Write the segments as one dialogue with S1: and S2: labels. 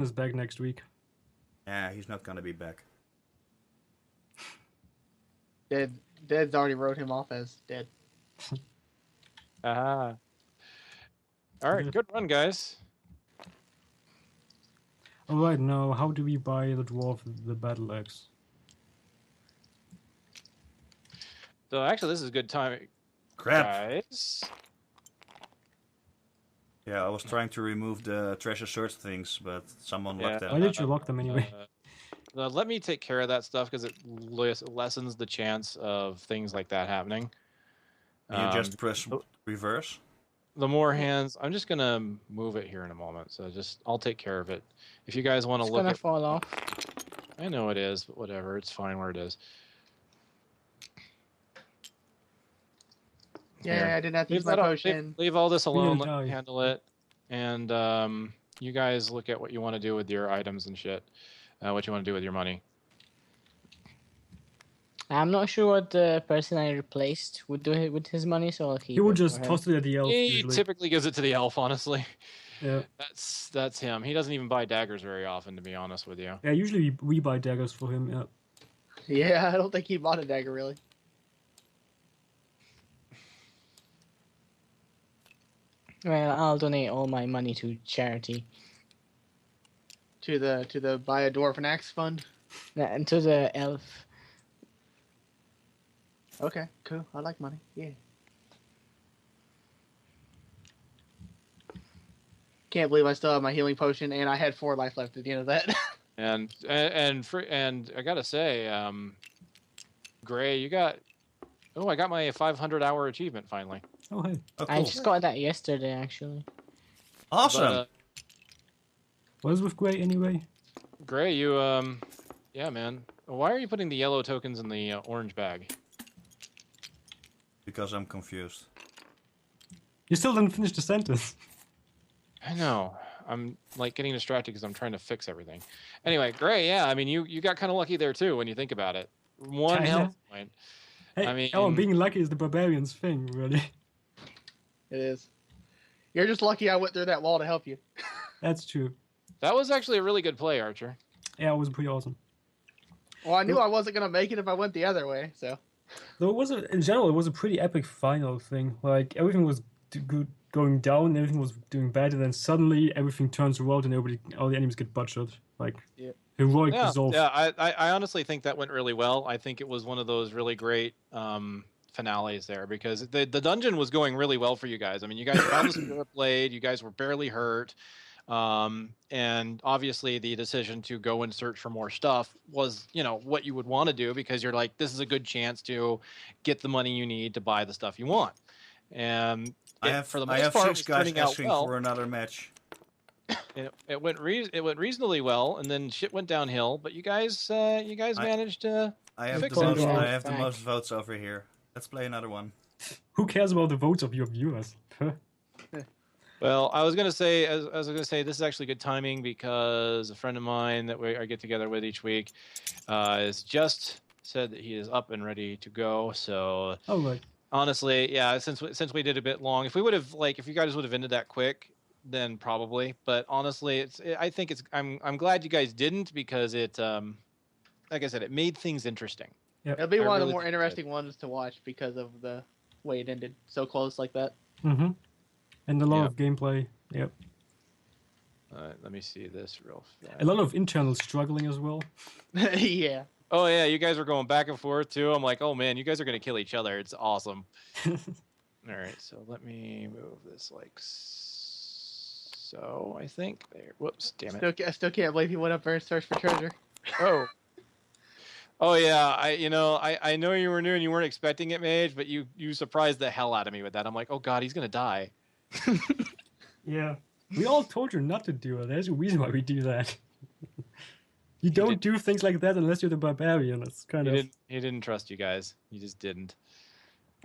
S1: is back next week.
S2: Yeah, he's not gonna be back.
S3: Dead's already wrote him off as dead.
S4: Ah. All right, good run, guys.
S1: Alright, now how do we buy the dwarf the battle axe?
S4: So actually, this is a good time,
S2: Crap.
S4: guys.
S2: Yeah, I was trying to remove the treasure search things, but someone locked
S1: Why
S2: them.
S1: did you lock them anyway?
S4: Let me take care of that stuff because it lessens the chance of things like that happening.
S2: You just press reverse.
S4: The more hands, I'm just gonna move it here in a moment. So I'll take care of it. If you guys want to
S5: It's
S4: look
S5: gonna
S4: at,
S5: fall off.
S4: I know it is, but whatever, it's fine where it is.
S3: Yeah,
S4: Here.
S3: I didn't have to use my
S4: that
S3: potion.
S4: leave all this alone. Let
S1: die.
S4: me handle it, and you guys look at what you want to do with your items and shit. What you want to do with your money.
S5: I'm not sure what the person I replaced would do with his money, so I'll keep it.
S1: He would just
S5: for him.
S1: toss it at the elf.
S4: He
S1: usually.
S4: typically gives it to the elf, honestly.
S1: Yeah.
S4: That's him. He doesn't even buy daggers very often, to be honest with you.
S1: Yeah, usually we buy daggers for him, yeah.
S3: Yeah, I don't think he bought a dagger really.
S5: Well, I'll donate all my money to charity.
S3: To the buy a dwarf an axe fund.
S5: And to the elf.
S3: Okay, cool. I like money. Yeah. Can't believe I still have my healing potion, and I had 4 life left at the end of that.
S4: And I gotta say, Gray, you got. Oh, I got my 500-hour achievement finally.
S1: Oh, hey.
S2: Oh, cool.
S5: I just got that yesterday, actually.
S2: Awesome.
S4: But,
S1: What is with Gray anyway?
S4: Gray, you yeah, man. Why are you putting the yellow tokens in the orange bag?
S2: Because I'm confused.
S1: You still didn't finish the sentence.
S4: I know. I'm like getting distracted because I'm trying to fix everything. Anyway, Gray, yeah, I mean, you got kind of lucky there too when you think about it. One
S1: Kinda.
S4: health point.
S1: Hey,
S4: I mean,
S1: being lucky is the barbarian's thing, really.
S3: It is. You're just lucky I went through that wall to help you.
S1: That's true.
S4: that was actually a really good play, Archer.
S1: Yeah, it was pretty awesome.
S3: Well, I knew I wasn't gonna make it if I went the other way, so.
S1: Though in general, it was a pretty epic final thing. Like, everything was good, going down, everything was doing bad, and then suddenly everything turns around and all the enemies get butchered. Like,
S3: Yeah.
S1: heroic
S4: Yeah,
S1: resolve.
S4: yeah. I honestly think that went really well. I think it was one of those really great finales there because the dungeon was going really well for you guys. I mean, you guys found the spirit blade. You guys were barely hurt. And obviously the decision to go and search for more stuff was, what you would want to do because you're like, this is a good chance to get the money you need to buy the stuff you want. And for the most part,
S2: 6
S4: it was
S2: guys
S4: turning out
S2: asking
S4: well.
S2: for another match.
S4: It went reasonably well, and then shit went downhill. But you guys managed to.
S2: I have
S4: fix
S2: the
S4: it.
S2: most.
S5: Yeah,
S2: I have the
S5: back.
S2: most votes over here. Let's play another one.
S1: Who cares about the votes of your viewers?
S4: Well, I was gonna say, this is actually good timing because a friend of mine that I get together with each week has just said that he is up and ready to go. So
S1: Oh, right.
S4: honestly, yeah, since we did a bit long, if you guys would have ended that quick, then probably. But honestly, I think I'm glad you guys didn't because it, like I said, it made things interesting.
S1: Yep.
S3: It'll be
S4: I
S3: one of
S4: really
S3: the more
S4: think it
S3: interesting ones to watch because of the way it ended so close like that.
S1: Mm-hmm. And a lot
S4: Yeah.
S1: of gameplay. Yep.
S4: Let me see this real fast.
S1: A lot of internal struggling as well.
S3: Yeah.
S4: Oh yeah, you guys were going back and forth too. I'm like, oh man, you guys are gonna kill each other. It's awesome. All right, so let me move this like so. I think there. Whoops, damn it.
S3: I still can't believe he went up there and searched for treasure.
S4: Oh. Oh yeah, I know you were new and you weren't expecting it, Mage, but you surprised the hell out of me with that. I'm like, oh god, he's gonna die.
S1: Yeah. We all told you not to do it. There's a reason why we do that. You don't do things like that unless you're the barbarian. It's kind of...
S4: He didn't trust you guys. He just didn't.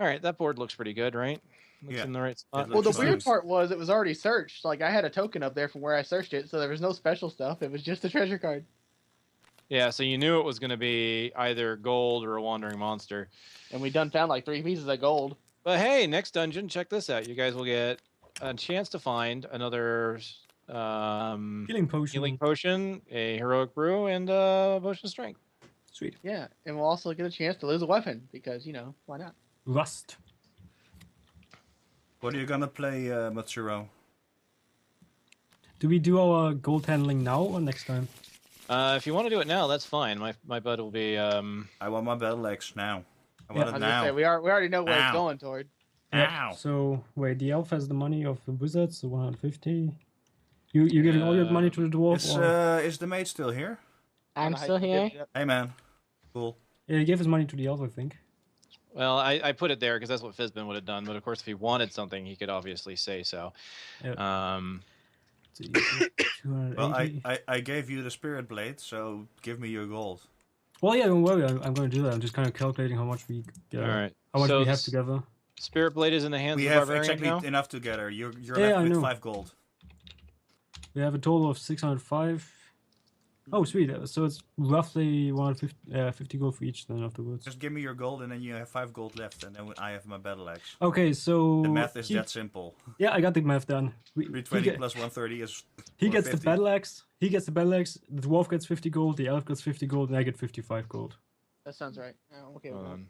S4: All right, that board looks pretty good, right? Looks
S2: Yeah.
S4: in the right spot.
S3: Well, the
S2: Looks
S3: weird
S2: nice.
S3: part was it was already searched. Like, I had a token up there from where I searched it, so there was no special stuff. It was just a treasure card.
S4: Yeah, so you knew it was going to be either gold or a wandering monster.
S3: And we done found like 3 pieces of gold.
S4: But hey, next dungeon, check this out. You guys will get a chance to find another
S1: Healing potion.
S4: Healing potion, a heroic brew, and a potion of strength.
S1: Sweet.
S3: Yeah, and we'll also get a chance to lose a weapon because why not?
S1: Rust.
S2: What are you gonna play, Matsuro?
S1: Do we do our gold handling now or next time?
S4: If you want to do it now, that's fine. My bud will be.
S2: I want my battle axe now. I
S1: Yeah.
S2: want
S3: I
S2: it
S3: was
S2: now.
S3: gonna say we already know where
S2: Ow.
S3: it's going toward.
S2: Ow.
S1: So wait, the elf has the money of the wizard, so 150. You giving all your money to the dwarf?
S2: Is the mate still here?
S5: I'm
S3: Wanna
S5: still
S3: hype
S5: here.
S3: it up?
S2: Hey man. Cool.
S1: Yeah, he gave his money to the elf, I think.
S4: Well, I put it there because that's what Fizbin would have done. But of course, if he wanted something, he could obviously say so.
S1: Yeah. So 280.
S2: Well, I gave you the spirit blade, so give me your gold.
S1: Well, yeah, don't worry. I'm going to do that. I'm just kind of calculating how much we
S4: All right.
S1: how much
S4: So
S1: we have
S4: s-
S1: together.
S4: Spirit blade is in the hands
S2: We
S4: of the
S2: have
S4: barbarian
S2: exactly
S4: now.
S2: enough together. You're
S1: Yeah,
S2: left
S1: I
S2: with
S1: know.
S2: 5 gold.
S1: We have a total of 605. Oh, sweet. So it's roughly 150 gold for each then afterwards.
S2: Just give me your gold, and then you have 5 gold left, and then I have my battle axe.
S1: Okay, so
S2: The math is that simple.
S1: Yeah, I got the math done.
S2: 320 plus 130 is.
S1: He gets the
S2: 450.
S1: battle axe. He gets the battle axe. The dwarf gets 50 gold. The elf gets 50 gold, and I get 55 gold.
S3: That sounds right. Okay.
S4: Hold on.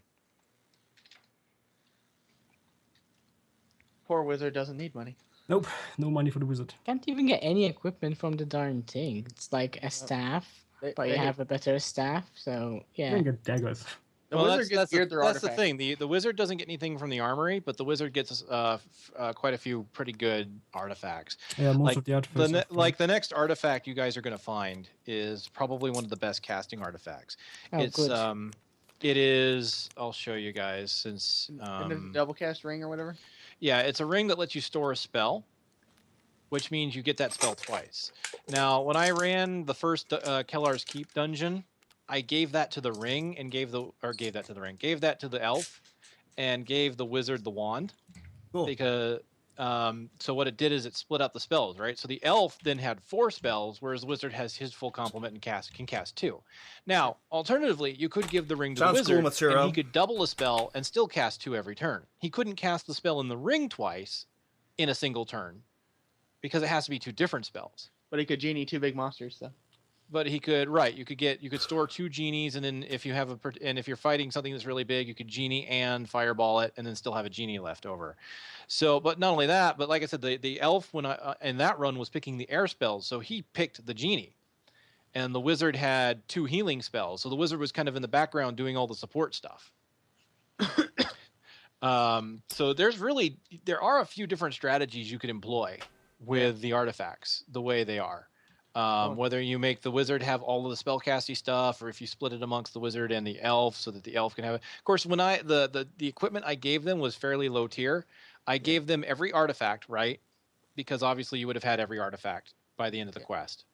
S3: Poor wizard doesn't need money.
S1: Nope, no money for the wizard.
S5: Can't even get any equipment from the darn thing. It's like a staff, but you have a better staff. So
S1: You
S5: yeah.
S1: can get daggers.
S3: The
S4: Well,
S3: wizard gets geared through
S4: that's the
S3: artifacts.
S4: thing. The wizard doesn't get anything from the armory, but the wizard gets quite a few pretty good artifacts.
S1: Yeah, most
S4: Like
S1: of the artifacts.
S4: Like the next artifact you guys are going to find is probably one of the best casting artifacts.
S5: Oh,
S4: it's
S5: good.
S4: it is. I'll show you guys since
S3: And there's a double cast ring or whatever.
S4: yeah, it's a ring that lets you store a spell, which means you get that spell twice. Now, when I ran the first Kellar's Keep dungeon, I gave that to the ring and gave that to the elf, and gave the wizard the wand.
S2: Cool.
S4: Because so what it did is it split up the spells, right? So the elf then had 4 spells, whereas the wizard has his full complement and can cast 2. Now, alternatively, you could give the ring to
S2: Sounds
S4: the wizard,
S2: cool, Matsuro.
S4: and he could double a spell and still cast 2 every turn. He couldn't cast the spell in the ring twice in a single turn because it has to be 2 different spells.
S3: But he could genie 2 big monsters, so.
S4: But he could, right? You could store 2 genies, and then if you're fighting something that's really big, you could genie and fireball it, and then still have a genie left over. So, but not only that, but like I said, the elf when in that run was picking the air spells, so he picked the genie, and the wizard had 2 healing spells, so the wizard was kind of in the background doing all the support stuff. So there are a few different strategies you could employ with the artifacts the way they are. Whether you make the wizard have all of the spellcasty stuff, or if you split it amongst the wizard and the elf so that the elf can have it. Of course, when the equipment I gave them was fairly low tier. I gave them every artifact, right? Because obviously you would have had every artifact by the end of the quest.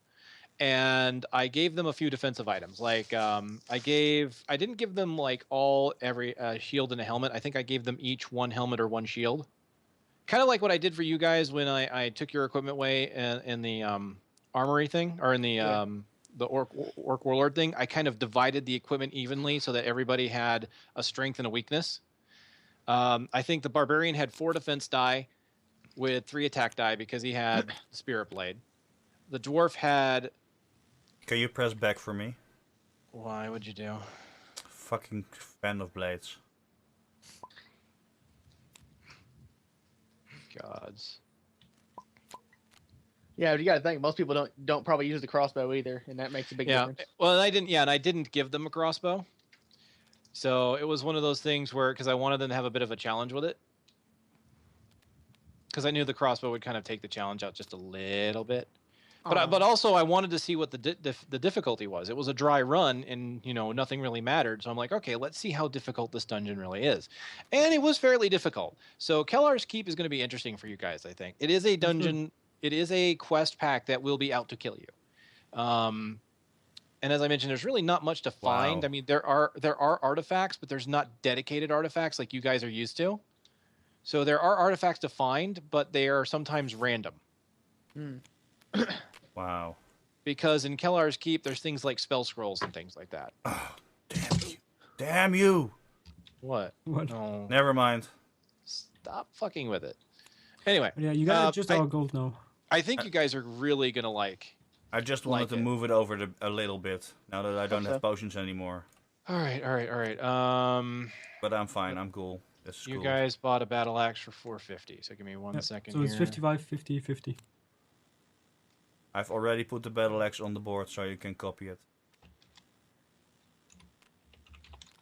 S4: And I gave them a few defensive items. Like I didn't give them like every shield and a helmet. I think I gave them each 1 helmet or 1 shield. Kind of like what I did for you guys when I took your equipment away in the armory thing, or in the orc warlord thing. I kind of divided the equipment evenly so that everybody had a strength and a weakness. I think the barbarian had 4 defense die with 3 attack die because he had the spirit blade. The dwarf had.
S2: Can you press back for me?
S4: Why would you do?
S2: Fucking fan of blades.
S4: Gods.
S3: Yeah, but you got to think most people don't probably use the crossbow either, and that makes a big difference.
S4: Well, I didn't. Yeah, and I didn't give them a crossbow. So it was one of those things where, because I wanted them to have a bit of a challenge with it, because I knew the crossbow would kind of take the challenge out just a little bit. But also I wanted to see what the difficulty was. It was a dry run, and nothing really mattered. So I'm like, okay, let's see how difficult this dungeon really is, and it was fairly difficult. So Kellar's Keep is going to be interesting for you guys. I think it is a dungeon. It is a quest pack that will be out to kill you. And as I mentioned, there's really not much to find.
S2: Wow.
S4: I mean, there are artifacts, but there's not dedicated artifacts like you guys are used to. So there are artifacts to find, but they are sometimes random.
S2: Wow.
S4: Because in Kellar's Keep, there's things like spell scrolls and things like that.
S2: Oh, damn you. Damn you.
S4: What?
S1: What?
S2: Never mind.
S4: Stop fucking with it. Anyway.
S1: But yeah, you got just our gold now.
S4: I think you guys are really gonna like.
S2: I just wanted to move it over a little bit now that I don't have potions anymore.
S4: All right.
S2: But I'm fine. I'm cool. This is
S4: You
S2: cool.
S4: guys bought a battle axe for 450. So give me one second.
S1: So it's 55, 50, 50.
S2: I've already put the battle axe on the board, so you can copy it.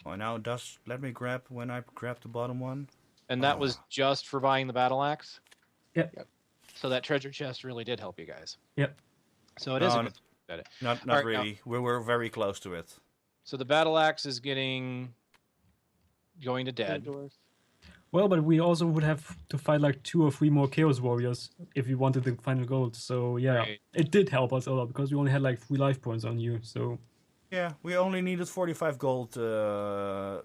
S2: Oh, now let me grab when I grab the bottom one.
S4: And that was just for buying the battle axe?
S1: Yep.
S4: So that treasure chest really did help you guys.
S1: Yep.
S4: So it is a good thing.
S2: Not
S4: right,
S2: really. We were very close to it.
S4: So the battle axe is going to dead.
S1: Well, but we also would have to fight like 2 or 3 more Chaos Warriors if we wanted the final gold. So yeah, it did help us a lot because we only had like 3 life points on you. So
S2: yeah, we only needed 45 gold to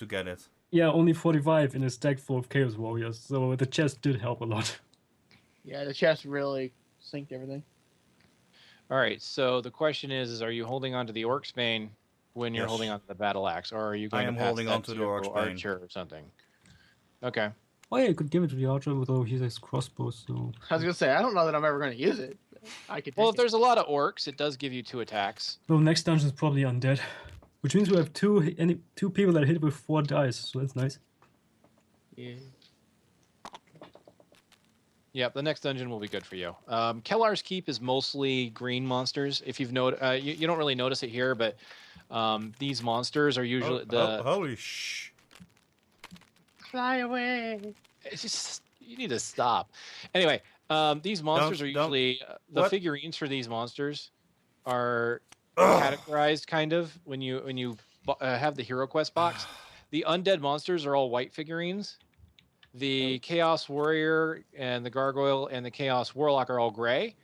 S2: get it.
S1: Yeah, only 45 in a stack full of Chaos Warriors. So the chest did help a lot.
S3: Yeah, the chest really synced everything.
S4: All right. So the question is are you holding on to the Orc's Bane when you're holding on to the battle axe, or are you going to pass
S2: holding
S4: that
S2: on to the Orc's Bane.
S4: Archer or something? Okay.
S1: Oh yeah, you could give it to the Archer, although he has crossbows. So
S3: I was gonna say I don't know that I'm ever gonna use it. I could.
S4: Well, if there's a lot of orcs, it does give you 2 attacks.
S1: so next dungeon is probably undead, which means we have two people that hit with 4 dice. So that's nice.
S3: Yeah.
S4: Yep, the next dungeon will be good for you. Kellar's Keep is mostly green monsters. If you've noticed, you don't really notice it here, but these monsters are usually
S2: holy sh!
S3: Fly away.
S4: It's just you need to stop. Anyway, these monsters are usually the figurines for these monsters are categorized kind of when you have the HeroQuest box. The undead monsters are all white figurines. The Chaos Warrior and the Gargoyle and the Chaos Warlock are all gray,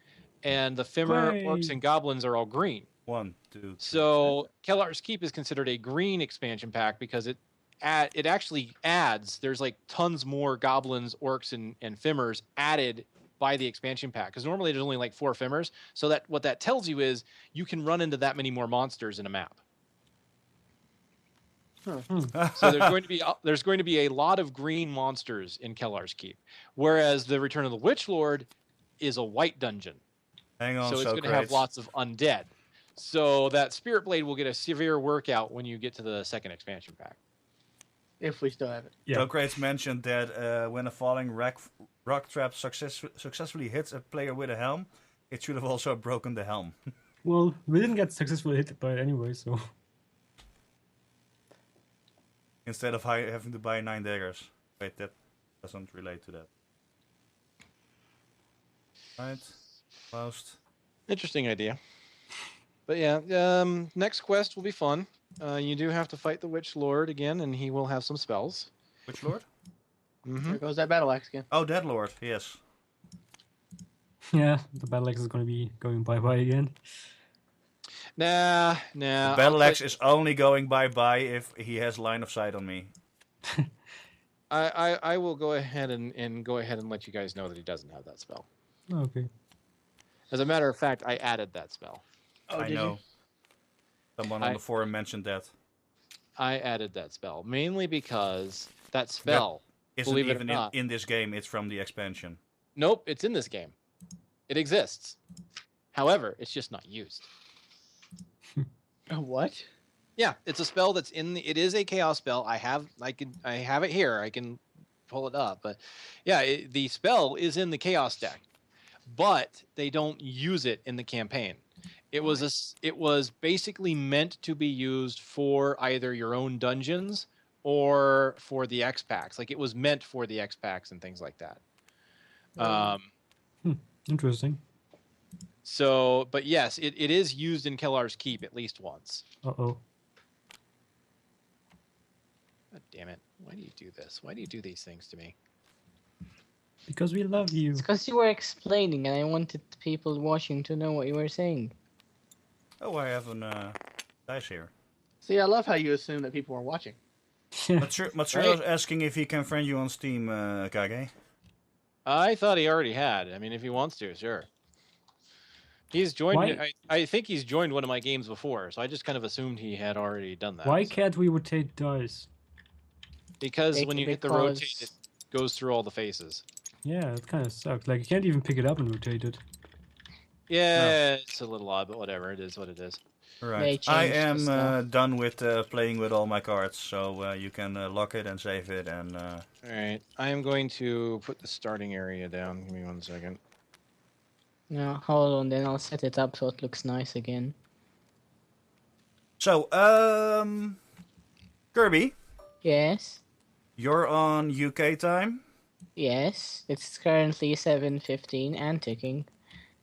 S4: and the Fimmer, Orcs, and Goblins are all green.
S2: 1, 2, 3.
S4: So Kellar's Keep is considered a green expansion pack because it actually adds. There's like tons more Goblins, Orcs, and Fimmers added by the expansion pack because normally there's only like 4 Fimmers. So that what that tells you is you can run into that many more monsters in a map. So there's going to be a lot of green monsters in Kellar's Keep, whereas the Return of the Witch Lord is a white dungeon.
S2: Hang on,
S4: so it's going to have lots of undead. So that Spirit Blade will get a severe workout when you get to the second expansion pack.
S3: If we still have it.
S1: Yeah.
S2: Socrates mentioned that when a falling rock trap successfully hits a player with a helm, it should have also broken the helm.
S1: Well, we didn't get successfully hit by it anyway, so.
S2: Instead of having to buy 9 daggers. Wait, that doesn't relate to that. Right. Closed.
S4: Interesting idea. But yeah, next quest will be fun. You do have to fight the Witch Lord again, and he will have some spells.
S2: Which lord?
S3: There goes that battle axe again.
S2: Oh, that lord, yes.
S1: Yeah, the battle axe is going to be going bye-bye again.
S4: Nah.
S2: The battle axe is only going bye-bye if he has line of sight on me.
S4: I will go ahead and let you guys know that he doesn't have that spell.
S1: Okay.
S4: As a matter of fact, I added that spell.
S3: Oh,
S2: I know. Someone on the forum mentioned that.
S4: I added that spell mainly because that spell, believe it or not,
S2: in this game. It's from the expansion.
S4: Nope, it's in this game. It exists. However, it's just not used.
S3: What?
S4: Yeah, it's a spell that's in it is a chaos spell. I have it here. I can pull it up, but yeah, the spell is in the chaos deck, but they don't use it in the campaign. It was basically meant to be used for either your own dungeons or for the X packs. Like it was meant for the X packs and things like that.
S1: Interesting.
S4: So, but yes, it is used in Kellar's Keep at least once.
S1: Uh-oh.
S4: God damn it. Why do you do this? Why do you do these things to me?
S1: Because we love you.
S5: It's because you were explaining and I wanted the people watching to know what you were saying.
S2: Oh, I have a dice here.
S3: See, I love how you assume that people are watching.
S2: Matsuro's asking if he can friend you on Steam, Kage.
S4: I thought he already had. I mean, if he wants to, sure. He's joined. I think he's joined one of my games before, so I just kind of assumed he had already done that.
S1: Why can't we rotate dice?
S4: Because when you hit the rotate, it goes through all the faces.
S1: Yeah, it kind of sucks. Like you can't even pick it up and rotate it.
S4: Yeah, it's a little odd, but whatever. It is what it is.
S2: Right.
S5: They
S2: I
S5: changed the
S2: am
S5: stuff.
S2: done with playing with all my cards, so you can lock it and save it. And
S4: All right. I am going to put the starting area down. Give me 1 second.
S5: No, hold on, then I'll set it up so it looks nice again.
S2: so, Kirby,
S5: Yes.
S2: you're on UK time.
S5: Yes. It's currently 7:15 and ticking.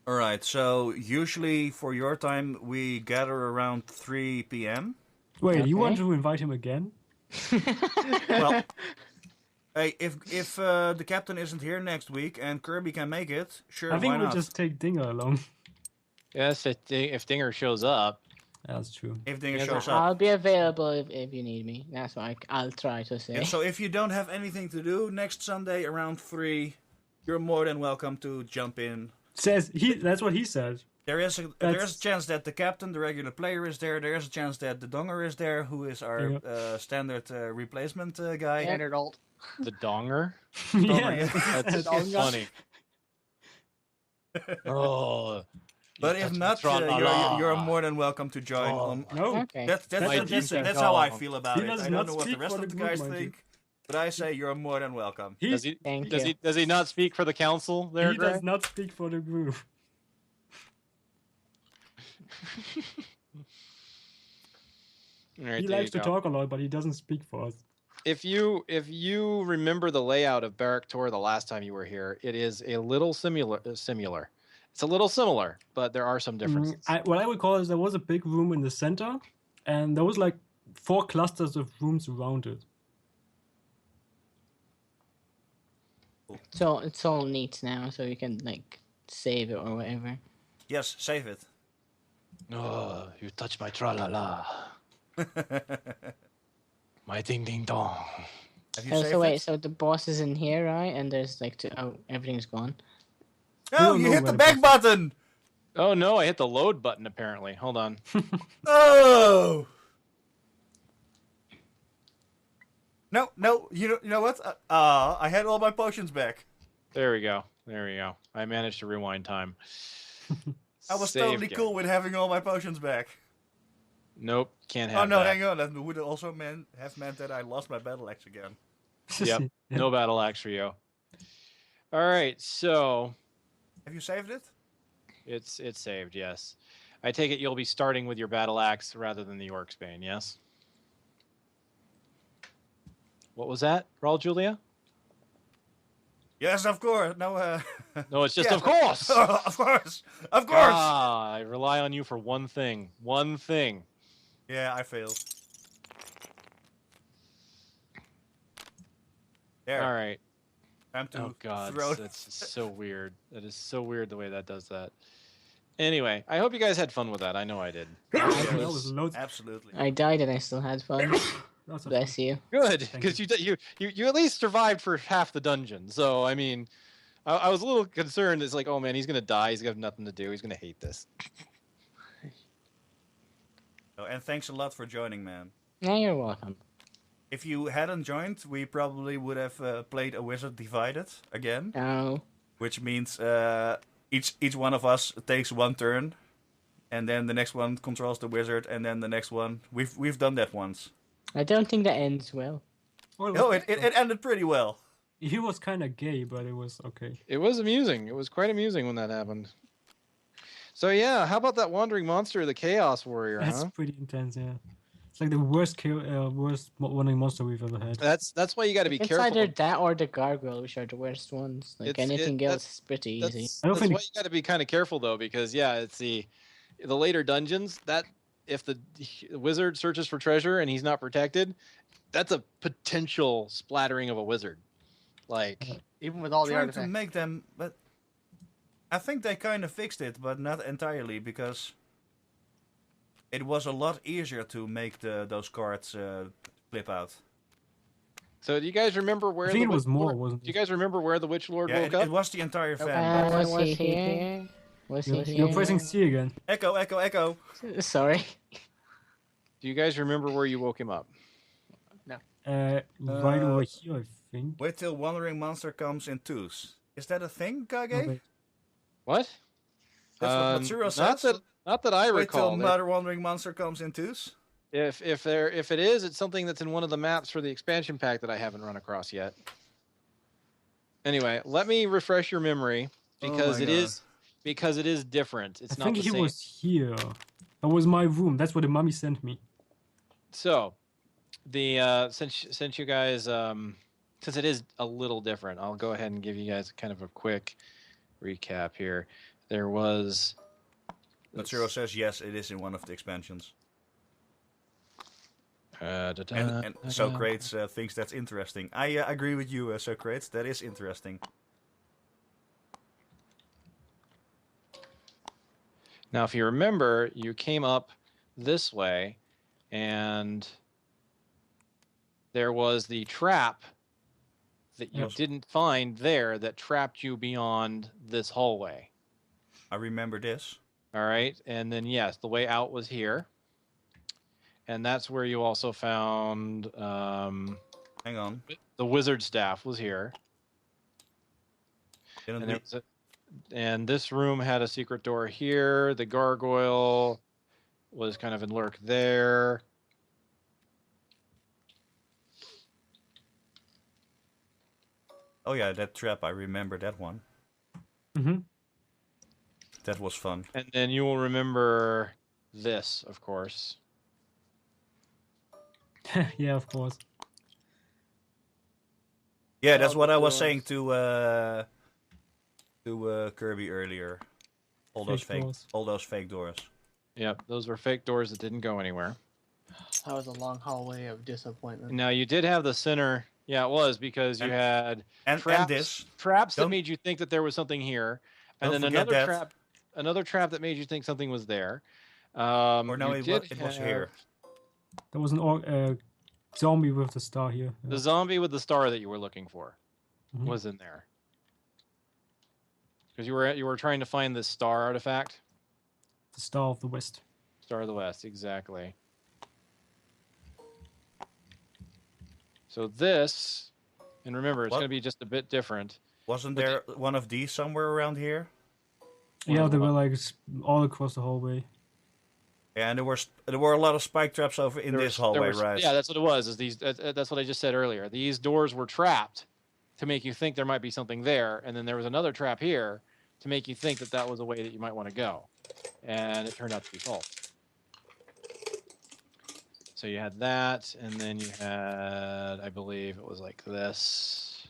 S2: All right. So usually for your time we gather around 3 p.m.
S1: Wait, you want
S5: Okay.
S1: to invite him again?
S2: Well, hey, if the captain isn't here next week and Kirby can make it, sure,
S1: I think
S2: why
S1: we'll
S2: not?
S1: just take Dinger along.
S4: Yes, if Dinger shows up.
S1: That's true.
S2: If Dinger
S4: Yeah,
S2: shows up.
S5: I'll be available if you need me. That's what I'll try to say.
S2: Yeah, so if you don't have anything to do next Sunday around 3, you're more than welcome to jump in.
S1: Says he. That's what he said.
S2: There's a chance that the captain, the regular player, is there. There's a chance that the donger is there, who is our standard replacement guy.
S3: Standard alt.
S4: The Donger?
S2: Donger,
S1: Yeah.
S2: yeah.
S4: That's
S3: Donger.
S4: funny. Oh.
S2: But
S4: you
S2: if
S4: touch
S2: not,
S4: my tra-la-la.
S2: you're more than welcome to join.
S4: Oh.
S1: No.
S5: Okay.
S2: That's
S1: My
S2: what
S1: teacher
S2: that's how I
S4: called.
S2: feel about
S1: He
S2: it.
S1: does
S2: I
S1: not
S2: don't know what the
S1: speak
S2: rest
S1: for
S2: of
S1: the
S2: the guys
S1: group, mind you.
S2: think, but I say you're more than welcome.
S1: He,
S4: Does he
S5: Thank
S4: does
S5: you.
S4: he not speak for the council there,
S1: he
S4: Greg?
S1: does not speak for the group.
S4: All right,
S1: He
S4: there
S1: likes
S4: you
S1: to
S4: go.
S1: talk a lot, but he doesn't speak for us.
S4: If you remember the layout of Barrack Tor the last time you were here, it is a little similar. It's a little similar, but there are some differences.
S1: What I recall is there was a big room in the center, and there was like 4 clusters of rooms around it.
S5: So it's all neat now, so you can like save it or whatever.
S2: Yes, save it.
S4: Oh, you touch my tra-la-la. My ding dong.
S2: Have you
S5: Oh,
S2: saved
S5: so wait,
S2: it?
S5: so the boss is in here, right? And there's like everything's gone.
S2: No,
S1: don't
S2: you
S1: know
S2: hit
S1: where
S2: the
S1: the
S2: back
S1: boss
S2: button.
S4: Oh no, I hit the load button apparently. Hold on.
S2: Oh. No, you know what? I had all my potions back.
S4: There we go. I managed to rewind time.
S2: I was
S4: Save
S2: totally
S4: game.
S2: cool with having all my potions back.
S4: Nope, can't have
S2: Oh no,
S4: that.
S2: hang on. That would also have meant that I lost my battle axe again.
S4: Yep, no battle axe for you. All right, so
S2: Have you saved it?
S4: it's saved. Yes, I take it you'll be starting with your battle axe rather than the Orcsbane. Yes. What was that, Raul Julia?
S2: Yes, of course. No,
S4: No, it's just
S2: yeah.
S4: of course.
S2: of course, of course.
S4: Ah, I rely on you for one thing. One thing.
S2: Yeah, I failed. There.
S4: All right.
S2: Time to
S4: Oh God,
S2: throw.
S4: that's so weird. That is so weird the way that does that. Anyway, I hope you guys had fun with that. I know I did.
S1: That
S4: It
S1: was
S4: was
S1: loads.
S2: Absolutely.
S5: I died and I still had fun.
S1: Lots of
S5: Bless you.
S4: good
S1: Thank
S4: because you at least survived for half the dungeon. So I mean, I was a little concerned. It's like, oh man, he's gonna die. He's gonna have nothing to do. He's gonna hate this.
S2: Oh, and thanks a lot for joining, man.
S5: Yeah, you're welcome.
S2: If you hadn't joined, we probably would have played a Wizard Divided again,
S5: Oh,
S2: which means each one of us takes one turn, and then the next one controls the wizard, and then the next one. We've done that once.
S5: I don't think that ends well.
S1: Well,
S2: Oh, it ended pretty well.
S1: he was kind of gay, but it was okay.
S4: It was amusing. It was quite amusing when that happened. So yeah, how about that wandering monster, the Chaos Warrior?
S1: That's
S4: Huh?
S1: pretty intense, yeah. It's like the worst wandering monster we've ever had.
S4: That's why you got to be
S5: It's
S4: careful.
S5: either that or the gargoyle, which are the worst ones. Like anything else is pretty easy.
S1: I don't
S4: That's
S1: think-
S4: why you got to be kind of careful though, because yeah, it's the later dungeons that if the wizard searches for treasure and he's not protected, that's a potential splattering of a wizard. Like
S3: Even with all the
S2: Trying to
S3: artifacts.
S2: make them, but I think they kind of fixed it, but not entirely because it was a lot easier to make those cards flip out.
S4: so, do you guys remember where
S1: I think
S4: the
S1: it was
S4: Witch
S1: more,
S4: Lord,
S1: wasn't
S4: do you
S1: it?
S4: guys remember where the Witch Lord
S2: Yeah,
S4: woke
S2: it
S4: up?
S2: was the entire fan.
S5: Was he here? Was he
S1: You're
S5: here?
S1: pressing C again.
S2: Echo, echo, echo.
S5: Sorry.
S4: Do you guys remember where you woke him up?
S1: Right over here, I think.
S2: Wait till Wandering Monster comes in twos. Is that a thing, Kage?
S1: Okay.
S4: What?
S2: That's what Matsuro
S4: Not
S2: says.
S4: that I
S2: Wait till
S4: recall.
S2: Mother Wandering Monster comes in twos.
S4: If it is, it's something that's in one of the maps for the expansion pack that I haven't run across yet. Anyway, let me refresh your memory because
S2: my
S4: it is different. It's
S1: I
S4: not
S1: think
S4: the
S1: he
S4: same.
S1: was here. That was my room. That's what the mummy sent me.
S4: So, the since you guys since it is a little different, I'll go ahead and give you guys kind of a quick recap here. There was
S2: Matsuro says yes, it is in one of the expansions.
S4: and
S2: And Socrates thinks that's interesting. I agree with you, Socrates. That is interesting.
S4: Now, if you remember, you came up this way, and there was the trap that you didn't find there that trapped you beyond this hallway.
S2: I remember this.
S4: All right, and then yes, the way out was here, and that's where you also found
S2: Hang on.
S4: the wizard staff was here.
S2: Didn't
S4: And,
S2: we-
S4: there was and this room had a secret door here. The gargoyle was kind of in lurk there.
S2: Oh yeah, that trap. I remember that one.
S1: Mm-hmm.
S2: That was fun.
S4: And then you will remember this, of course.
S1: Yeah, of course.
S2: Yeah, that's
S3: Oh,
S2: what
S3: the
S2: I was
S3: doors.
S2: saying to Kirby earlier. All those fake doors.
S4: Yep, those were fake doors that didn't go anywhere.
S3: That was a long hallway of disappointment.
S4: Now you did have the center. Yeah, it was because you had
S2: And
S4: traps,
S2: this.
S4: traps that
S2: Don't-
S4: made you think that there was something here, and
S2: Don't
S4: then
S2: forget
S4: another trap that made you think something was there.
S2: Or no,
S4: You
S2: it was
S4: have
S2: here.
S1: There was an zombie with the star here.
S4: The zombie with the star that you were looking for
S1: Mhm.
S4: was in there. Because you were trying to find this star artifact.
S1: The Star of the West.
S4: Star of the West, exactly. So this, and remember, it's
S2: What?
S4: going to be just a bit different.
S2: Wasn't
S4: But
S2: there one of these somewhere around here?
S4: One
S1: Yeah,
S4: of the
S1: they were
S4: ones-
S1: like all across the hallway.
S2: Yeah, and there were a lot of spike traps over in
S4: There
S2: this
S4: was- there
S2: hallway,
S4: was-
S2: right?
S4: Yeah, that's what it was. Is these? That's what I just said earlier. These doors were trapped to make you think there might be something there, and then there was another trap here to make you think that that was a way that you might want to go, and it turned out to be false. So you had that, and then you had, I believe it was like this,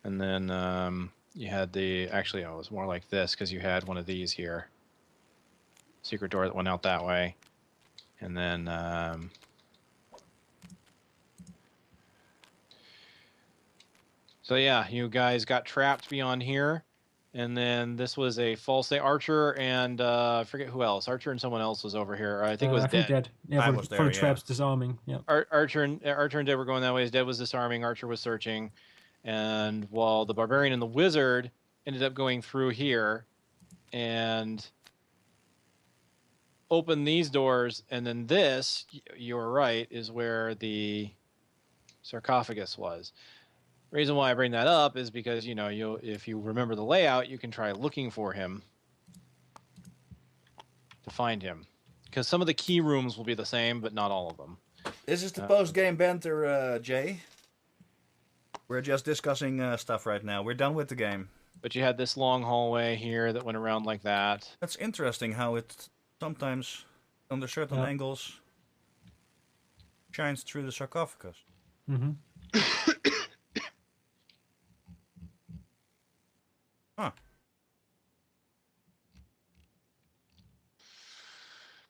S4: and then you had the. Actually, it was more like this because you had one of these here. Secret door that went out that way, and then so yeah, you guys got trapped beyond here, and then this was a false Archer and I forget who else. Archer and someone else was over here. I think it was
S1: I think
S4: Dead.
S1: that. Yeah,
S2: I
S1: for,
S2: was
S1: for
S2: there,
S1: the
S2: yeah.
S1: traps disarming. Yeah.
S4: Archer and Dead were going that way. Dead was disarming. Archer was searching, and while the barbarian and the wizard ended up going through here, and open these doors, and then this, you were right, is where the sarcophagus was. The reason why I bring that up is because, you know, if you remember the layout, you can try looking for him to find him. Because some of the key rooms will be the same, but not all of them.
S2: This is the post-game banter, Jay. We're just discussing stuff right now. We're done with the game.
S4: But you had this long hallway here that went around like that.
S2: That's interesting how it sometimes, under certain angles, shines through the sarcophagus.
S1: Mm-hmm.
S2: Huh.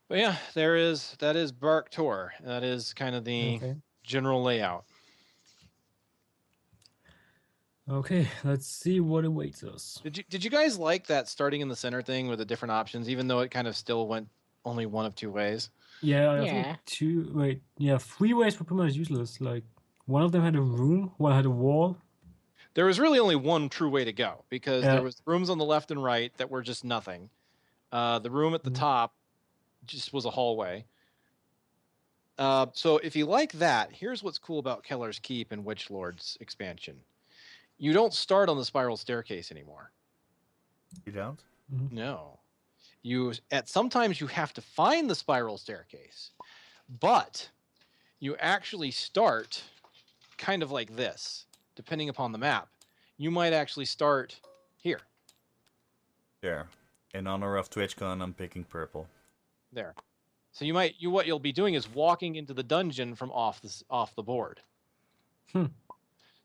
S4: But yeah, that is Bark Tor. That is kind of the
S1: Okay.
S4: general layout.
S1: Okay, let's see what awaits us.
S4: Did you guys like that starting in the center thing with the different options, even though it kind of still went only one of two ways?
S1: Yeah, I
S5: Yeah.
S1: think three ways were pretty much useless. Like, one of them had a room, one had a wall.
S4: There was really only one true way to go because
S1: Yeah.
S4: there was rooms on the left and right that were just nothing. The room at the
S1: Mhm.
S4: top just was a hallway. So if you like that, here's what's cool about Keller's Keep and Witch Lord's expansion. you don't start on the spiral staircase anymore.
S2: You don't?
S4: No. Sometimes you have to find the spiral staircase, but you actually start kind of like this, depending upon the map. You might actually start here.
S2: There. In honor of TwitchCon, I'm picking purple.
S4: There. So what you'll be doing is walking into the dungeon from off the board.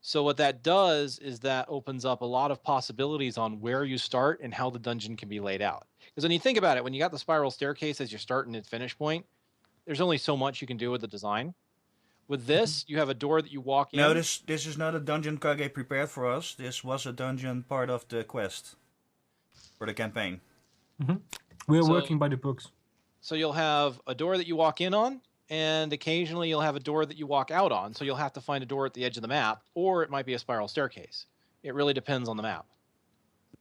S4: So what that does is that opens up a lot of possibilities on where you start and how the dungeon can be laid out. Because when you think about it, when you got the spiral staircase as your start and its finish point, there's only so much you can do with the design. With this, you have a door that you walk in.
S2: No, this is not a dungeon Kage prepared for us. This was a dungeon part of the quest. For the campaign.
S1: We're working by the books.
S4: So you'll have a door that you walk in on, and occasionally you'll have a door that you walk out on. So you'll have to find a door at the edge of the map, or it might be a spiral staircase. It really depends on the map.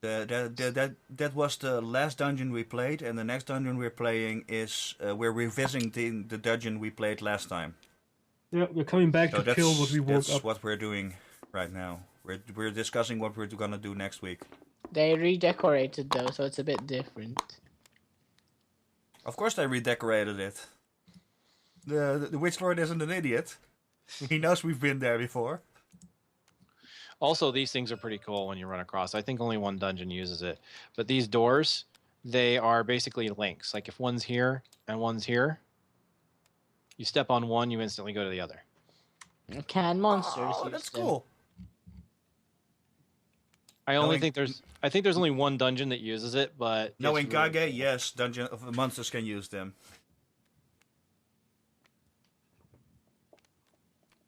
S2: That was the last dungeon we played, and the next dungeon we're playing is we're revisiting the dungeon we played last time.
S1: Yeah, we're coming back to kill what we woke
S2: that's
S1: up.
S2: what we're doing right now. We're discussing what we're gonna do next week.
S5: They redecorated though, so it's a bit different.
S2: Of course they redecorated it. The Witch Lord isn't an idiot. He knows we've been there before.
S4: Also, these things are pretty cool when you run across. I think only one dungeon uses it. But these doors, they are basically links. Like if one's here and one's here, you step on one, you instantly go to the other.
S5: Can monsters use
S2: That's
S5: them?
S2: cool.
S4: I think there's only one dungeon that uses it, but
S2: No,
S4: it's
S2: in
S4: really
S2: Kage,
S4: cool.
S2: yes, dungeon of monsters can use them.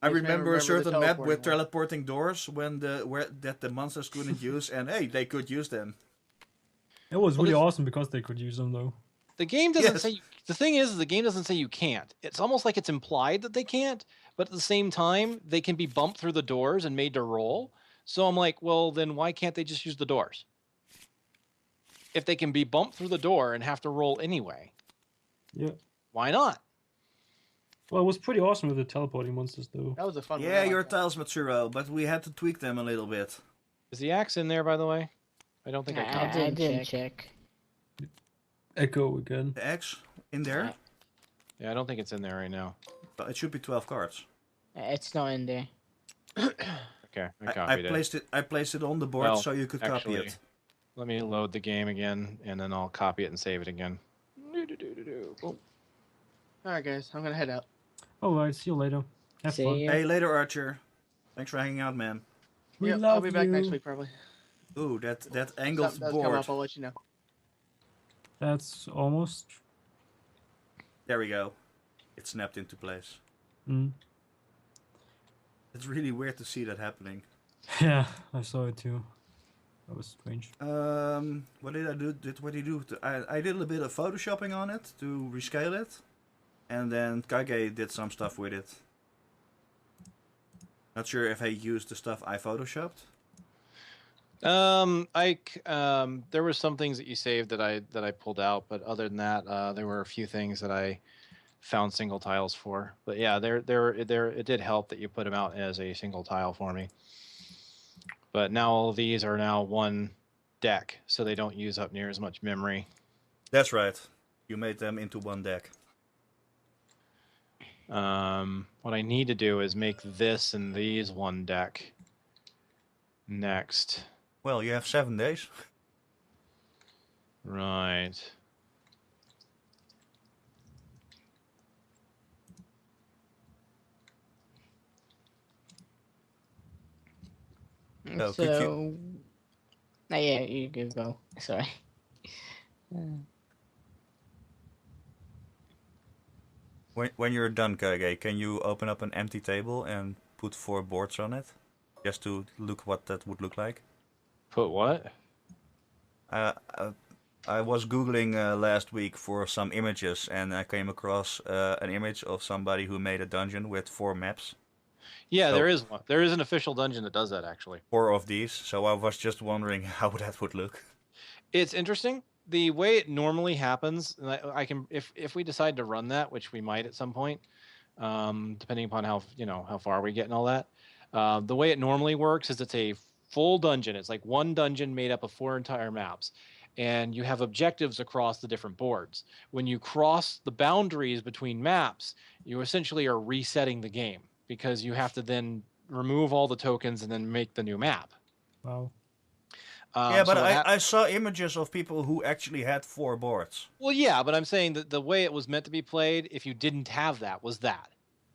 S2: I
S3: Just
S2: remember a
S3: the
S2: certain map with
S3: teleporting one.
S2: teleporting doors that the monsters couldn't use, and hey, they could use them.
S1: It was
S4: Well,
S1: really
S4: this-
S1: awesome because they could use them though.
S4: The game doesn't
S2: Yes.
S4: say. The thing is, the game doesn't say you can't. It's almost like it's implied that they can't, but at the same time, they can be bumped through the doors and made to roll. So I'm like, well, then why can't they just use the doors? If they can be bumped through the door and have to roll anyway,
S1: Yeah.
S4: why not?
S1: Well, it was pretty awesome with the teleporting monsters though.
S3: That was a fun one.
S2: Yeah,
S3: I
S2: your
S3: liked that.
S2: tiles, Matsuro, but we had to tweak them a little bit.
S4: Is the axe in there, by the way? I don't think I
S5: I
S4: can.
S5: didn't check.
S1: Echo again.
S2: The X in there?
S4: Yeah, I don't think it's in there right now.
S2: Well, it should be 12 cards.
S5: It's not in there.
S4: Okay, I
S2: I
S4: copied it.
S2: placed it on the board
S4: Well,
S2: so you could copy
S4: actually,
S2: it.
S4: Let me load the game again, and then I'll copy it and save it again. Boom.
S3: Alright, guys, I'm gonna head out.
S1: Alright, see you later. Have
S5: See
S1: fun.
S5: ya.
S2: Hey, later, Archer. Thanks for hanging out, man.
S1: We
S3: Yep,
S1: love
S3: I'll be back next
S1: you.
S3: week probably.
S2: Ooh, that
S3: Something
S2: angled
S3: does come
S2: board.
S3: up, I'll let you know.
S1: That's almost.
S2: There we go. It snapped into place.
S1: Mm.
S2: It's really weird to see that happening.
S1: Yeah, I saw it too. That was strange.
S2: What did I do? What did you do? I did a bit of photoshopping on it to rescale it, and then Kage did some stuff with it. Not sure if he used the stuff I photoshopped.
S4: There were some things that you saved that I pulled out, but other than that, there were a few things that I found single tiles for. But yeah, it did help that you put them out as a single tile for me. But now all of these are now one deck, so they don't use up near as much memory.
S2: That's right. You made them into one deck.
S4: What I need to do is make this and these one deck next.
S2: Well, you have 7 days.
S4: Right.
S2: So, could you-
S5: So, no, yeah, you can go. Sorry.
S2: When you're done, Kage, can you open up an empty table and put 4 boards on it? Just to look what that would look like.
S4: Put what?
S2: I was Googling last week for some images, and I came across an image of somebody who made a dungeon with 4 maps.
S4: Yeah,
S2: So-
S4: there is one. There is an official dungeon that does that, actually.
S2: 4 of these, so I was just wondering how that would look.
S4: It's interesting. The way it normally happens, and I can, if we decide to run that, which we might at some point, depending upon how far we get and all that. The way it normally works is it's a full dungeon. It's like one dungeon made up of 4 entire maps. And you have objectives across the different boards. When you cross the boundaries between maps, you essentially are resetting the game because you have to then remove all the tokens and then make the new map.
S1: Wow.
S2: Yeah, but
S4: so
S2: I saw images of people who actually had 4 boards.
S4: Well, yeah, but I'm saying that the way it was meant to be played, if you didn't have that, was that.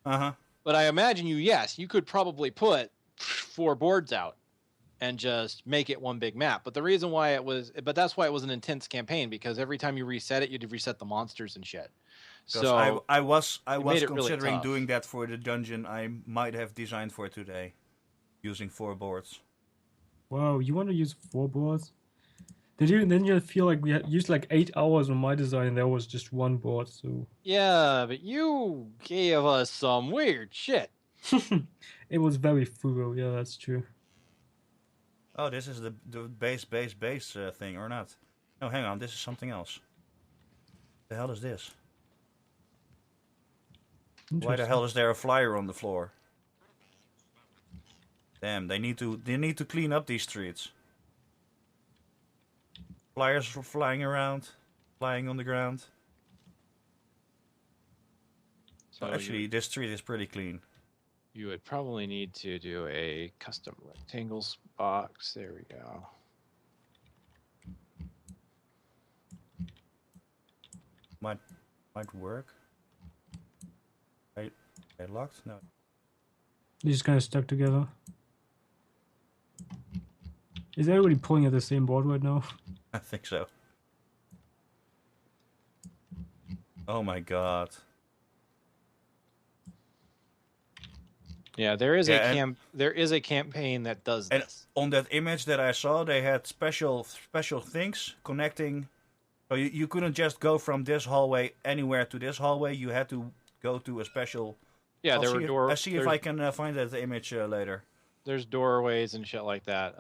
S2: Uh-huh.
S4: But I imagine you could probably put 4 boards out and just make it one big map. But the reason why that's why it was an intense campaign, because every time you reset it, you'd reset the monsters and shit. So
S2: I was
S4: made it really
S2: considering
S4: tough.
S2: doing that for the dungeon I might have designed for today, using 4 boards.
S1: Wow, you want to use 4 boards? Then you feel like we had used like 8 hours on my design and there was just 1 board, so...
S4: Yeah, but you gave us some weird shit.
S1: It was very thorough, yeah, that's true.
S2: Oh, this is the base thing, or not? No, hang on, this is something else. The hell is this? Why the hell is there a flyer on the floor? Damn, they need to clean up these streets. Flyers flying around, flying on the ground.
S4: So
S2: actually, this street is pretty clean.
S4: you would probably need to do a custom rectangles box. There we go.
S2: Might work. Are they locked? No.
S1: They're just kind of stuck together. Is everybody pulling at the same board right now?
S2: I think so. Oh my god.
S4: Yeah, there is a campaign that does
S2: And
S4: this.
S2: on that image that I saw, they had special things connecting. So you couldn't just go from this hallway anywhere to this hallway. You had to go to a special.
S4: Yeah, there were doors.
S2: I'll see if I can find that image later.
S4: There's doorways and shit like that.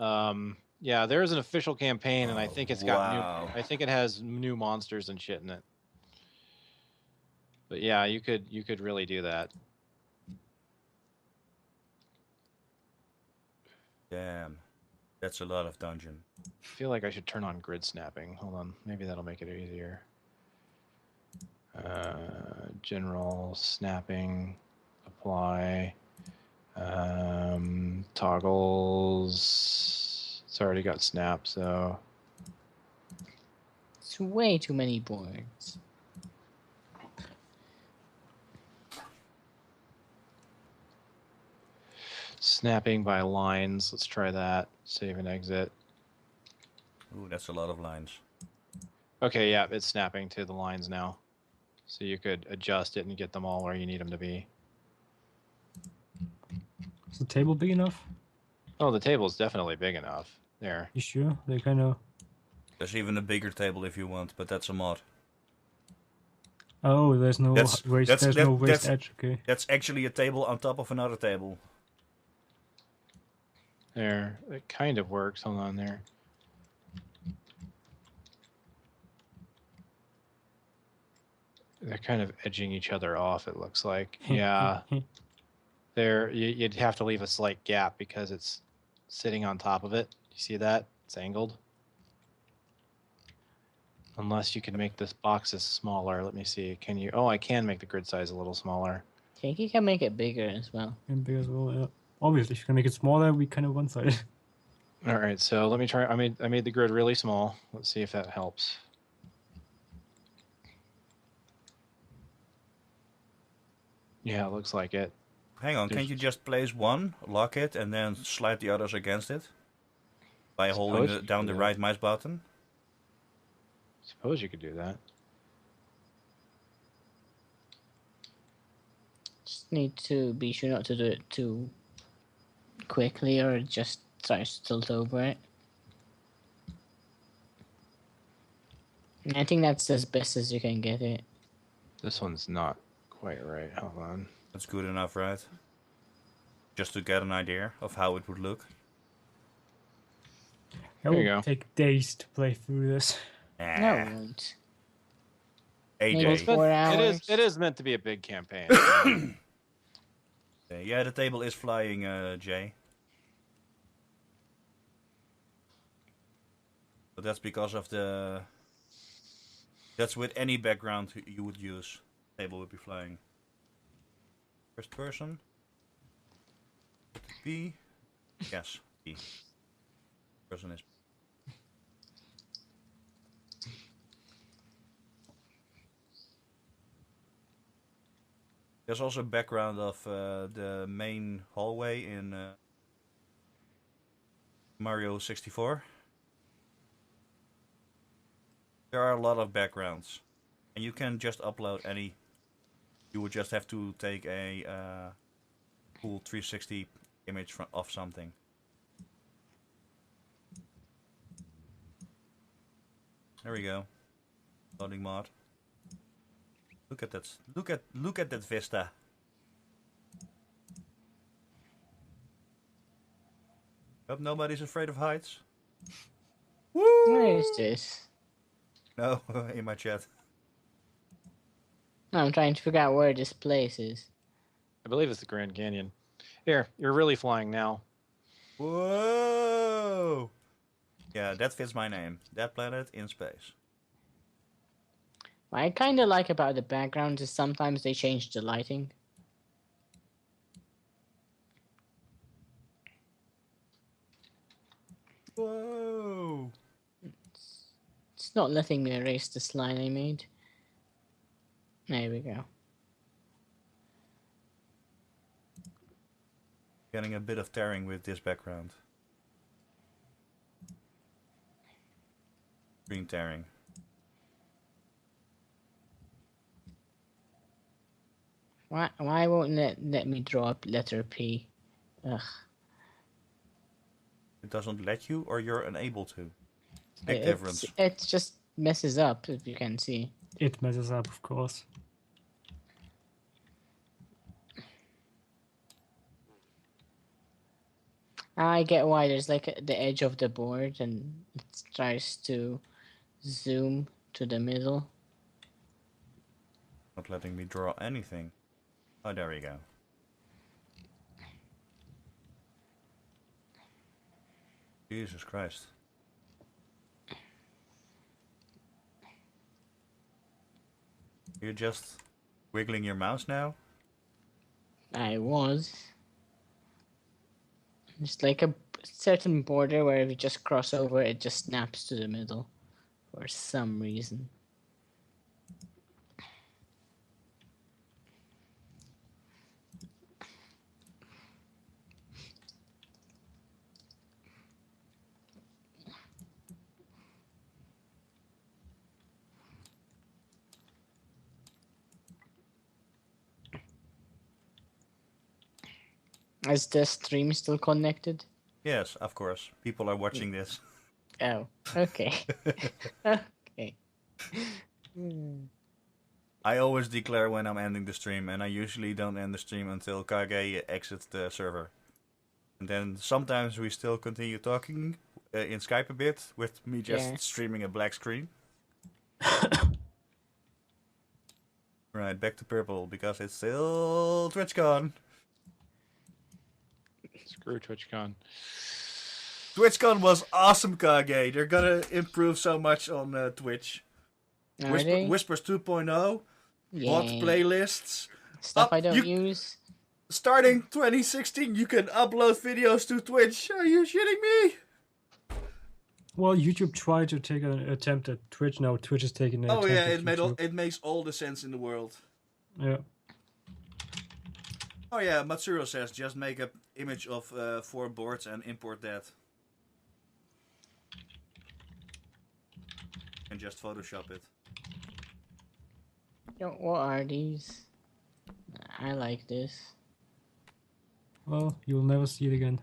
S4: Yeah, there is an official campaign, and I think it's got
S2: wow.
S4: I think it has new monsters and shit in it. But yeah, you could really do that.
S2: Damn, that's a lot of dungeon.
S4: I feel like I should turn on grid snapping. Hold on, maybe that'll make it easier. General snapping, apply, toggles. It's already got snap, so
S5: It's way too many boards.
S4: snapping by lines. Let's try that. Save and exit.
S2: Ooh, that's a lot of lines.
S4: Okay, yeah, it's snapping to the lines now. So you could adjust it and get them all where you need them to be.
S1: Is the table big enough?
S4: Oh, the table's definitely big enough. There.
S1: You sure? They kind of...
S2: There's even a bigger table if you want, but that's a mod.
S1: Oh, there's no
S2: That's-
S1: raised,
S2: that's-
S1: there's
S2: that-
S1: no raised
S2: that's-
S1: edge, okay.
S2: That's actually a table on top of another table.
S4: There. It kind of works. Hold on there. They're kind of edging each other off, it looks like. Yeah. There, you'd have to leave a slight gap because it's sitting on top of it. You see that? It's angled. Unless you can make this boxes smaller. Let me see. Can you? Oh, I can make the grid size a little smaller.
S5: I think you can make it bigger as well.
S1: And big as well, yeah. Obviously, if you can make it smaller, we kind of one-sided.
S4: All right, so let me try. I made the grid really small. Let's see if that helps. Yeah, it looks like it.
S2: Hang on, can't you just place one, lock it, and then slide the others against it? By holding
S4: Suppose you
S2: down
S4: could
S2: the
S4: do
S2: right mouse button?
S4: Suppose you could do that.
S5: Just need to be sure not to do it too quickly or it just starts to tilt over it. I think that's as best as you can get it.
S4: This one's not quite right. Hold on.
S2: That's good enough, right? Just to get an idea of how it would look.
S1: It
S4: There you
S1: will
S4: go.
S1: take days to play through this.
S5: No,
S2: Ah,
S5: it won't.
S2: a
S5: Maybe
S2: day.
S5: it's 4 hours.
S4: It is meant to be a big campaign.
S2: Yeah, the table is flying, Jay. that's because of the... That's with any background you would use. Table would be flying. First person. B. Yes, B. Person is... There's also a background of the main hallway in Mario 64. There are a lot of backgrounds, and you can just upload any. You would just have to take a full 360 image of something. There we go. Loading mod. Look at that! Look at that vista. Hope nobody's afraid of heights. Woo!
S5: Where is this?
S2: No, in my chat.
S5: I'm trying to figure out where this place is.
S4: I believe it's the Grand Canyon. Here, you're really flying now.
S2: Whoa! Yeah, that fits my name. That planet in space.
S5: What I kind of like about the background is sometimes they change the lighting.
S2: Whoa!
S5: It's not letting me erase the slide I made. There we go.
S2: Getting a bit of tearing with this background. Screen tearing.
S5: Why won't let me draw up letter P? Ugh.
S2: It doesn't let you, or you're unable to. Big difference.
S5: It just messes up, if you can see.
S1: It messes up, of course.
S5: I get why there's like the edge of the board and it tries to zoom to the middle.
S2: Not letting me draw anything. Oh, there we go. Jesus Christ. You're just wiggling your mouse now?
S5: I was. It's like a certain border where if you just cross over, it just snaps to the middle for some reason. Is the stream still connected?
S2: Yes, of course. People are watching this.
S5: Oh, okay. Okay.
S2: I always declare when I'm ending the stream, and I usually don't end the stream until Kage exits the server. And then sometimes we still continue talking in Skype a bit, with me just streaming a black screen. Right, back to purple, because it's still TwitchCon.
S4: Screw TwitchCon.
S2: TwitchCon was awesome, Kage. They're gonna improve so much on Twitch. Whispers 2.0, bot playlists.
S5: Stuff I don't use.
S2: Starting 2016, you can upload videos to Twitch. Are you shitting me?
S1: Well, YouTube tried to take an attempt at Twitch. Now Twitch is taking an attempt at YouTube.
S2: It makes all the sense in the world.
S1: Yeah.
S2: Oh yeah, Matsuro says just make an image of 4 boards and import that. And just Photoshop it.
S5: Yo, what are these? I like this.
S1: Well, you'll never see it again.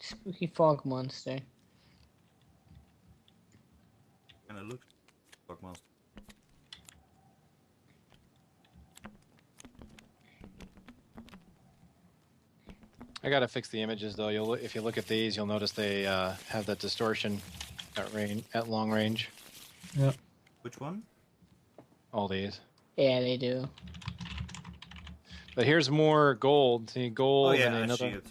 S5: Spooky fog monster.
S2: And it looks like monster.
S4: I gotta fix the images though. If you look at these, you'll notice they have that distortion at long range.
S1: Yeah.
S2: Which one?
S4: All these.
S5: Yeah, they do.
S4: But here's more gold. See gold
S2: Oh yeah,
S4: and
S2: I
S4: another.
S2: see it.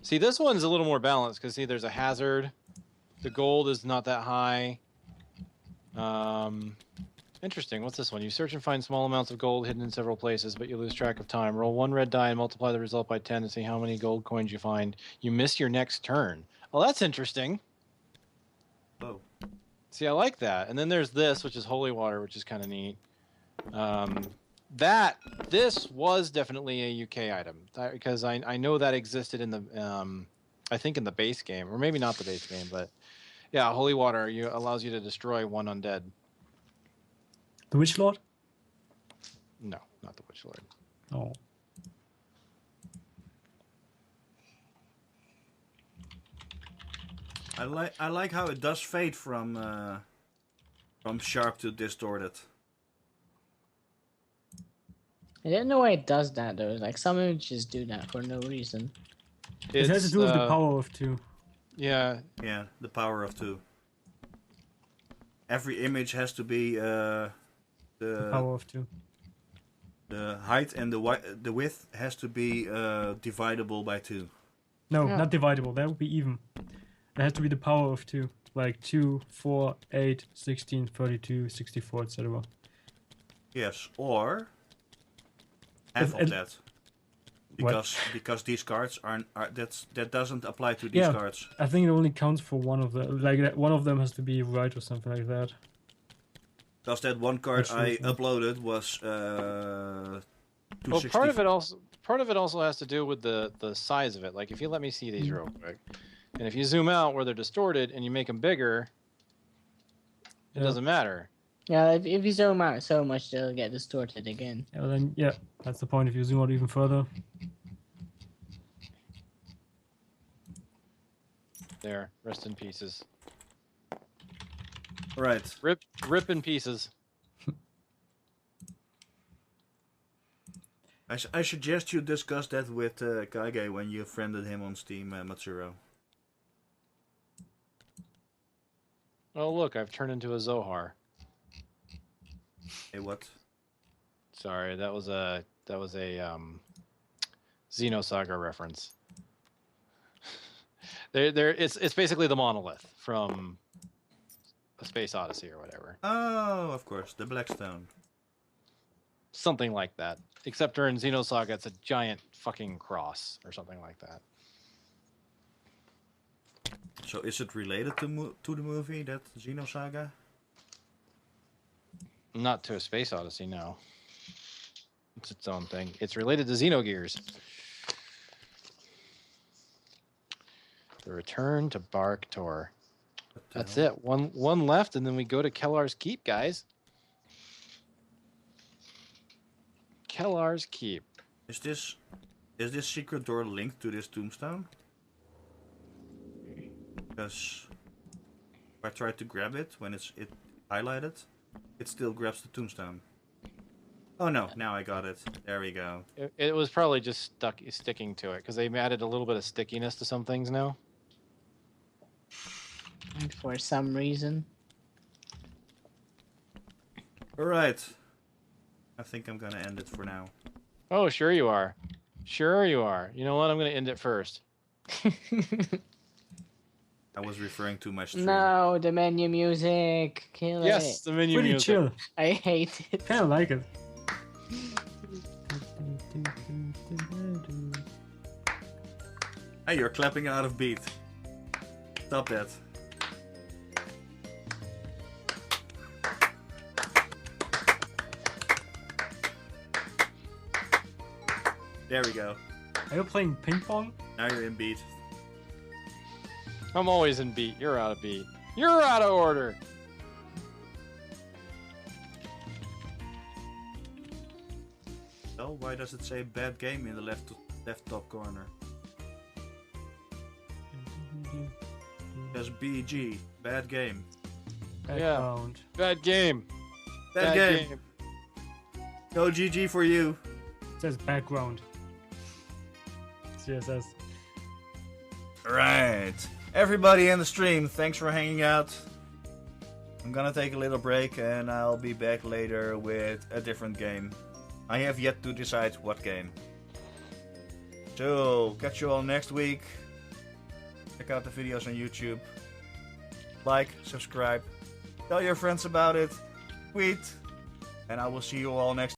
S4: See, this one's a little more balanced because see, there's a hazard. The gold is not that high. Interesting. What's this one? You search and find small amounts of gold hidden in several places, but you lose track of time. Roll 1 red die and multiply the result by 10 to see how many gold coins you find. You miss your next turn. Well, that's interesting.
S2: Oh.
S4: See, I like that. And then there's this, which is holy water, which is kind of neat. This was definitely a UK item because I know that existed in the I think in the base game, or maybe not the base game, but yeah, holy water allows you to destroy 1 undead.
S1: The Witch Lord?
S4: No, not the Witch Lord.
S1: Oh.
S2: I like how it does fade from sharp to distorted.
S5: I didn't know why it does that though. Like some images do that for no reason.
S1: It has to do with the power of 2.
S4: Yeah.
S2: Yeah, the power of 2. Every image has to be
S1: The power of 2.
S2: the height and the width has to be dividable by 2.
S1: No,
S5: Yeah.
S1: not dividable. That would be even. It has to be the power of 2. Like 2, 4, 8, 16, 32, 64, etc.
S2: Yes, or half of that. Because these cards that doesn't apply to these cards.
S1: I think it only counts for one of them. Like one of them has to be right or something like that.
S2: Because that one card I uploaded was 260.
S4: Well, part of it also has to do with the size of it. Like if you let me see these real quick, and if you zoom out where they're distorted and you make them bigger, it doesn't matter.
S5: Yeah, if you zoom out so much, they'll get distorted again.
S1: Yeah, then that's the point. If you zoom out even further.
S4: There, rest in pieces.
S2: Right.
S4: Rip in pieces.
S2: I suggest you discuss that with Kage when you friended him on Steam, Matsuro.
S4: Oh look, I've turned into a Zohar.
S2: Hey, what?
S4: Sorry, that was a Xenosaga reference. It's basically the monolith from A Space Odyssey or whatever.
S2: Oh, of course, the Blackstone.
S4: Something like that. Except during Xenosaga, it's a giant fucking cross or something like that.
S2: So is it related to the movie, that Xenosaga?
S4: Not to A Space Odyssey, no. It's its own thing. It's related to Xenogears. The Return to Bark Tor. That's it. One left, and then we go to Kellar's Keep, guys. Kellar's Keep.
S2: Is this secret door linked to this tombstone? Because if I try to grab it when it's highlighted, it still grabs the tombstone. Oh no, now I got it. There we go.
S4: It was probably just sticking to it because they've added a little bit of stickiness to some things now.
S5: And for some reason.
S2: Alright. I think I'm gonna end it for now.
S4: Oh, sure you are. Sure you are. You know what? I'm going to end it first.
S2: I was referring to my stream.
S5: No, the menu music. Kill
S4: Yes,
S5: it.
S4: the menu
S1: Pretty
S4: music.
S1: chill.
S5: I hate it.
S1: Kind of like it.
S2: Hey, you're clapping out of beat. Stop that. There we go.
S1: Are you playing ping pong?
S2: Now you're in beat.
S4: I'm always in beat. You're out of beat. You're out of order.
S2: Oh, why does it say bad game in the left top corner? There's BG, bad game.
S1: Background.
S4: Bad game.
S2: Bad game. No GG for you.
S1: It says background. CSS.
S2: Right. Everybody in the stream, thanks for hanging out. I'm gonna take a little break and I'll be back later with a different game. I have yet to decide what game. So, catch you all next week. Check out the videos on YouTube. Like, subscribe, tell your friends about it, tweet, and I will see you all next